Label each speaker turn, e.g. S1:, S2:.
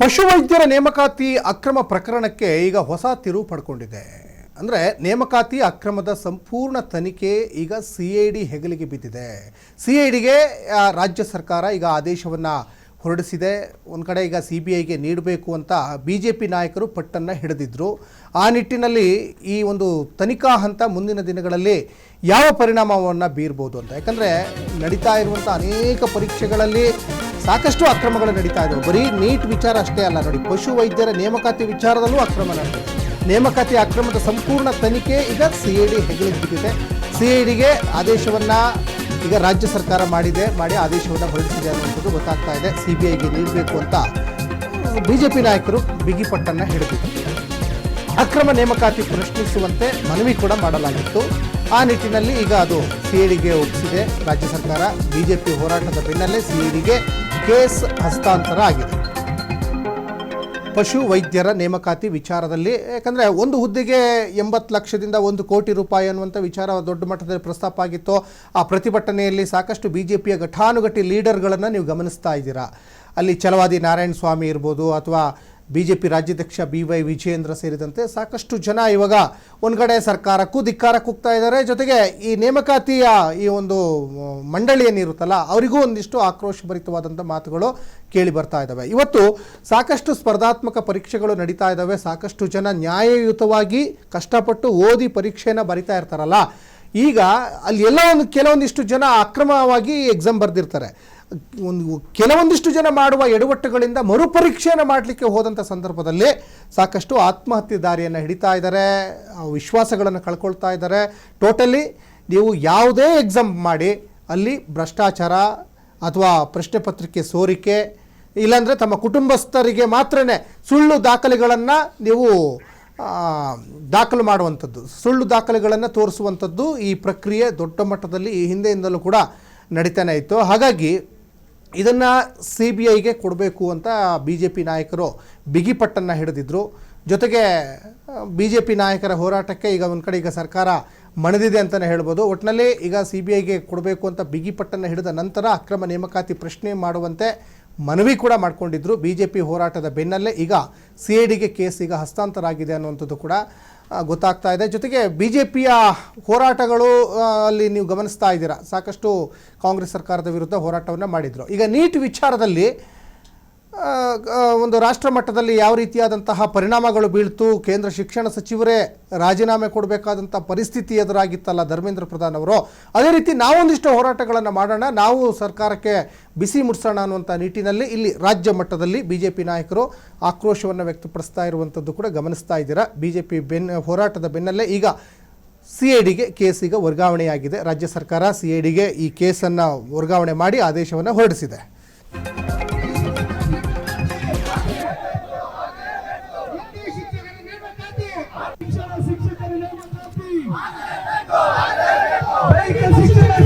S1: ಪಶುವೈದ್ಯರ ನೇಮಕಾತಿ ಅಕ್ರಮ ಪ್ರಕರಣಕ್ಕೆ ಈಗ ಹೊಸ ತಿರುವು ಪಡ್ಕೊಂಡಿದೆ. ಅಂದರೆ ನೇಮಕಾತಿ ಅಕ್ರಮದ ಸಂಪೂರ್ಣ ತನಿಖೆ ಈಗ ಸಿಐಡಿ ಹೆಗಲಿಗೆ ಬಿದ್ದಿದೆ. ಸಿಐಡಿಗೆ ರಾಜ್ಯ ಸರ್ಕಾರ ಈಗ ಆದೇಶವನ್ನು ಹೊರಡಿಸಿದೆ. ಒಂದು ಕಡೆ ಈಗ CBIಗೆ ನೀಡಬೇಕು ಅಂತ BJP ನಾಯಕರು ಪಟ್ಟನ್ನು ಹಿಡಿದಿದ್ರು. ಆ ನಿಟ್ಟಿನಲ್ಲಿ ಈ ಒಂದು ತನಿಖಾ ಹಂತ ಮುಂದಿನ ದಿನಗಳಲ್ಲಿ ಯಾವ ಪರಿಣಾಮವನ್ನು ಬೀರ್ಬೋದು ಅಂತ, ಯಾಕಂದರೆ ನಡೀತಾ ಇರುವಂಥ ಅನೇಕ ಪರೀಕ್ಷೆಗಳಲ್ಲಿ ಸಾಕಷ್ಟು ಅಕ್ರಮಗಳು ನಡೀತಾ ಇದ್ದವು. ಬರೀ ನೀಟ್ ವಿಚಾರ ಅಷ್ಟೇ ಅಲ್ಲ ನೋಡಿ, ಪಶುವೈದ್ಯರ ನೇಮಕಾತಿ ವಿಚಾರದಲ್ಲೂ ಅಕ್ರಮ ನಡೆದಿದೆ. ನೇಮಕಾತಿ ಅಕ್ರಮದ ಸಂಪೂರ್ಣ ತನಿಖೆ ಈಗ CID ಹೆಗಲಿಗೆ ಬಿದ್ದಿದೆ. CIDಗೆ ಆದೇಶವನ್ನು ಈಗ ರಾಜ್ಯ ಸರ್ಕಾರ ಮಾಡಿ ಆದೇಶವನ್ನು ಹೊರಡಿಸಿದೆ ಅನ್ನುವಂಥದ್ದು ಗೊತ್ತಾಗ್ತಾ ಇದೆ. CBIಗೆ ನೀಡಬೇಕು ಅಂತ BJP ನಾಯಕರು ಬಿಗಿಪಟ್ಟನ್ನು ಹಿಡಿದಿದ್ದಾರೆ. ಅಕ್ರಮ ನೇಮಕಾತಿ ಪ್ರಶ್ನಿಸುವಂತೆ ಮನವಿ ಕೂಡ ಮಾಡಲಾಗಿತ್ತು. ಆ ನಿಟ್ಟಿನಲ್ಲಿ ಈಗ ಅದು CIDಗೆ ಒಪ್ಪಿಸಿದೆ ರಾಜ್ಯ ಸರ್ಕಾರ. BJP ಹೋರಾಟದ ಬೆನ್ನಲ್ಲೇ CIDಗೆ ಕೇಸ್ ಹಸ್ತಾಂತರ ಆಗಿದೆ ಪಶು ವೈದ್ಯರ ನೇಮಕಾತಿ ವಿಚಾರದಲ್ಲಿ. ಯಾಕಂದರೆ ಒಂದು ಹುದ್ದೆಗೆ 80 ಲಕ್ಷದಿಂದ 1 ಕೋಟಿ ರೂಪಾಯಿ ಅನ್ನುವಂಥ ವಿಚಾರ ದೊಡ್ಡ ಮಟ್ಟದಲ್ಲಿ ಪ್ರಸ್ತಾಪ ಆಗಿತ್ತು. ಆ ಪ್ರತಿಭಟನೆಯಲ್ಲಿ ಸಾಕಷ್ಟು BJPಯ ಘಟಾನುಘಟಿ ಲೀಡರ್ಗಳನ್ನು ನೀವು ಗಮನಿಸ್ತಾ ಇದ್ದೀರಾ. ಅಲ್ಲಿ ಛಲವಾದಿ ನಾರಾಯಣ ಸ್ವಾಮಿ ಇರ್ಬೋದು, ಅಥವಾ BJP ರಾಜ್ಯಾಧ್ಯಕ್ಷ BY ವಿಜಯೇಂದ್ರ ಸೇರಿದಂತೆ ಸಾಕಷ್ಟು ಜನ ಇವಾಗ ಒಂದು ಕಡೆ ಸರ್ಕಾರಕ್ಕೂ ಧಿಕ್ಕಾರ ಕೂಗ್ತಾ ಇದ್ದಾರೆ. ಜೊತೆಗೆ ಈ ನೇಮಕಾತಿಯ ಈ ಒಂದು ಮಂಡಳಿ ಏನಿರುತ್ತಲ್ಲ, ಅವರಿಗೂ ಒಂದಿಷ್ಟು ಆಕ್ರೋಶಭರಿತವಾದಂಥ ಮಾತುಗಳು ಕೇಳಿ ಬರ್ತಾ ಇದ್ದಾವೆ. ಇವತ್ತು ಸಾಕಷ್ಟು ಸ್ಪರ್ಧಾತ್ಮಕ ಪರೀಕ್ಷೆಗಳು ನಡೀತಾ ಇದ್ದಾವೆ. ಸಾಕಷ್ಟು ಜನ ನ್ಯಾಯಯುತವಾಗಿ ಕಷ್ಟಪಟ್ಟು ಓದಿ ಪರೀಕ್ಷೆಯನ್ನು ಬರಿತಾ ಇರ್ತಾರಲ್ಲ, ಈಗ ಅಲ್ಲಿ ಕೆಲವೊಂದಿಷ್ಟು ಜನ ಅಕ್ರಮವಾಗಿ ಎಕ್ಸಾಮ್ ಬರೆದಿರ್ತಾರೆ. ಕೆಲವೊಂದಿಷ್ಟು ಜನ ಮಾಡುವ ಎಡವಟ್ಟುಗಳಿಂದ ಮರುಪರೀಕ್ಷೆಯನ್ನು ಮಾಡಲಿಕ್ಕೆ ಹೋದಂಥ ಸಂದರ್ಭದಲ್ಲಿ ಸಾಕಷ್ಟು ಆತ್ಮಹತ್ಯೆ ದಾರಿಯನ್ನು ಹಿಡಿತಾ ಇದ್ದಾರೆ, ವಿಶ್ವಾಸಗಳನ್ನು ಕಳ್ಕೊಳ್ತಾ ಇದ್ದಾರೆ. ಟೋಟಲಿ ನೀವು ಯಾವುದೇ ಎಕ್ಸಾಮ್ ಮಾಡಿ ಅಲ್ಲಿ ಭ್ರಷ್ಟಾಚಾರ ಅಥವಾ ಪ್ರಶ್ನೆ ಪತ್ರಿಕೆ ಸೋರಿಕೆ, ಇಲ್ಲಾಂದರೆ ತಮ್ಮ ಕುಟುಂಬಸ್ಥರಿಗೆ ಮಾತ್ರನೇ ಸುಳ್ಳು ದಾಖಲೆಗಳನ್ನು ನೀವು ದಾಖಲು ಮಾಡುವಂಥದ್ದು, ಸುಳ್ಳು ದಾಖಲೆಗಳನ್ನು ತೋರಿಸುವಂಥದ್ದು ಈ ಪ್ರಕ್ರಿಯೆ ದೊಡ್ಡ ಮಟ್ಟದಲ್ಲಿ ಈ ಹಿಂದೆಯಿಂದಲೂ ಕೂಡ ನಡೀತಾನೆ ಇತ್ತು. ಹಾಗಾಗಿ ಇದನ್ನು CBIಗೆ ಕೊಡಬೇಕು ಅಂತ BJP ನಾಯಕರು ಬಿಗಿಪಟ್ಟನ್ನು ಹಿಡಿದಿದ್ರು. ಜೊತೆಗೆ BJP ನಾಯಕರ ಹೋರಾಟಕ್ಕೆ ಈಗ ಒಂದು ಕಡೆ ಈಗ ಸರ್ಕಾರ ಮಣಿದಿದೆ ಅಂತಲೇ ಹೇಳ್ಬೋದು. ಒಟ್ಟಿನಲ್ಲಿ ಈಗ CBIಗೆ ಕೊಡಬೇಕು ಅಂತ ಬಿಗಿಪಟ್ಟನ್ನು ಹಿಡಿದ ನಂತರ ಅಕ್ರಮ ನೇಮಕಾತಿ ಪ್ರಶ್ನೆ ಮಾಡುವಂತೆ ಮನವಿ ಕೂಡ ಮಾಡಿಕೊಂಡಿದ್ರು. BJP ಹೋರಾಟದ ಬೆನ್ನಲ್ಲೇ ಈಗ CIDಗೆ ಕೇಸ್ ಈಗ ಹಸ್ತಾಂತರ ಆಗಿದೆ ಅನ್ನುವಂಥದ್ದು ಕೂಡ ಗೊತ್ತಾಗ್ತಾ ಇದೆ. ಜೊತೆಗೆ BJPಯ ಹೋರಾಟಗಳು ಅಲ್ಲಿ ನೀವು ಗಮನಿಸ್ತಾ ಇದ್ದೀರಾ, ಸಾಕಷ್ಟು ಕಾಂಗ್ರೆಸ್ ಸರ್ಕಾರದ ವಿರುದ್ಧ ಹೋರಾಟವನ್ನು ಮಾಡಿದರು. ಈಗ ನೀಟ್ ವಿಚಾರದಲ್ಲಿ ಒಂದು ರಾಷ್ಟ್ರ ಮಟ್ಟದಲ್ಲಿ ಯಾವ ರೀತಿಯಾದಂತಹ ಪರಿಣಾಮಗಳು ಬೀಳ್ತು, ಕೇಂದ್ರ ಶಿಕ್ಷಣ ಸಚಿವರೇ ರಾಜೀನಾಮೆ ಕೊಡಬೇಕಾದಂಥ ಪರಿಸ್ಥಿತಿ ಎದುರಾಗಿತ್ತಲ್ಲ ಧರ್ಮೇಂದ್ರ ಪ್ರಧಾನ್ ಅವರು, ಅದೇ ರೀತಿ ನಾವೊಂದಿಷ್ಟು ಹೋರಾಟಗಳನ್ನು ಮಾಡೋಣ, ನಾವು ಸರ್ಕಾರಕ್ಕೆ ಬಿಸಿ ಮುಟ್ಸೋಣ ಅನ್ನುವಂಥ ನಿಟ್ಟಿನಲ್ಲಿ ಇಲ್ಲಿ ರಾಜ್ಯ ಮಟ್ಟದಲ್ಲಿ BJP ನಾಯಕರು ಆಕ್ರೋಶವನ್ನು ವ್ಯಕ್ತಪಡಿಸ್ತಾ ಇರುವಂಥದ್ದು ಕೂಡ ಗಮನಿಸ್ತಾ ಇದ್ದೀರಾ. BJP ಹೋರಾಟದ ಬೆನ್ನಲ್ಲೇ ಈಗ CIDಗೆ ಕೇಸ್ ಈಗ ವರ್ಗಾವಣೆಯಾಗಿದೆ. ರಾಜ್ಯ ಸರ್ಕಾರ CIDಗೆ ಈ ಕೇಸನ್ನು ವರ್ಗಾವಣೆ ಮಾಡಿ ಆದೇಶವನ್ನು ಹೊರಡಿಸಿದೆ.
S2: ಶಿಕ್ಷಕರ